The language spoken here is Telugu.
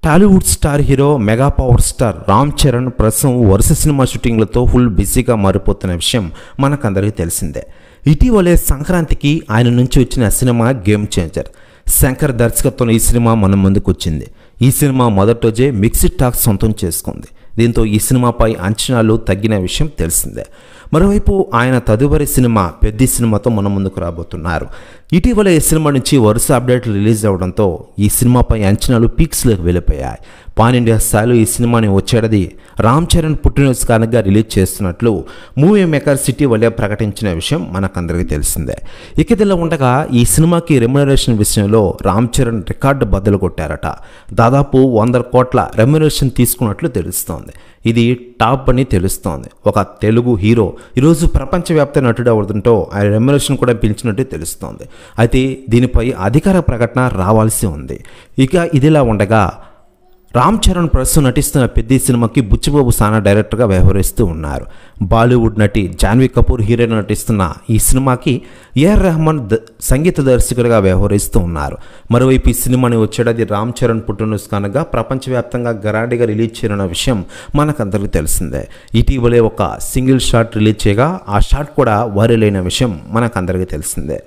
Tollywood star hero mega power star Ram Charan ప్రస్తుతం వరుస సినిమా షూటింగ్లతో ఫుల్ బిజీగా మారిపోతున్న విషయం మనకందరికీ తెలిసిందే. ఇటీవలే సంక్రాంతికి ఆయన నుంచి వచ్చిన సినిమా గేమ్ చేంజర్. శంకర్ దర్శకత్వంలో ఈ సినిమా మన ముందుకు వచ్చింది. ఈ సినిమా మొదటి రోజే మిక్స్డ్ టాక్ సొంతం చేసుకుంది. దీంతో ఈ సినిమాపై అంచనాలు తగ్గిన విషయం తెలిసిందే. మరోవైపు ఆయన తదుపరి సినిమా పెద్ద సినిమాతో మన ముందుకు రాబోతున్నారు. ఇటీవల ఈ సినిమా నుంచి వరుస అప్డేట్లు రిలీజ్ అవడంతో ఈ సినిమాపై అంచనాలు పీక్స్లోకి వెళ్ళిపోయాయి. పాన్ ఇండియా స్థాయిలో ఈ సినిమాని వచ్చేది రామ్ చరణ్ పుట్టినరోజు కారణంగా రిలీజ్ చేస్తున్నట్లు మూవీ మేకర్స్ ఇటీవలే ప్రకటించిన విషయం మనకందరికీ తెలిసిందే. ఇదిలా ఉండగా ఈ సినిమాకి రెమ్యునరేషన్ విషయంలో రామ్ చరణ్ రికార్డు బద్దలు కొట్టారట. దాదాపు 100 కోట్ల రెమ్యునరేషన్ తీసుకున్నట్లు తెలుస్తోంది. ఇది టాప్ అని తెలుస్తోంది. ఒక తెలుగు హీరో ఈరోజు ప్రపంచవ్యాప్త నటుడు అవడంతో ఆయన రెమ్యునరేషన్ కూడా పిలిచినట్టు తెలుస్తోంది. అయితే దీనిపై అధికార ప్రకటన రావాల్సి ఉంది. ఇక ఇదిలా ఉండగా రామ్ చరణ్ ప్రస్తుతం నటిస్తున్న పెద్ద సినిమాకి బుచ్చిబాబు సానా డైరెక్టర్గా వ్యవహరిస్తూ ఉన్నారు. బాలీవుడ్ నటి జాన్వీ కపూర్ హీరోయిన్ నటిస్తున్న ఈ సినిమాకి ఏఆర్ రెహమాన్ సంగీత దర్శకుడిగా వ్యవహరిస్తూ ఉన్నారు. మరోవైపు ఈ సినిమాని వచ్చేది రామ్ చరణ్ పుట్టినరోజు కారణంగా ప్రపంచవ్యాప్తంగా గరాడిగా రిలీజ్ చేయనున్న విషయం మనకందరికీ తెలిసిందే. ఇటీవలే ఒక సింగిల్ షాట్ రిలీజ్ చేయగా ఆ షాట్ కూడా వైరల్ అయిన విషయం మనకందరికీ తెలిసిందే.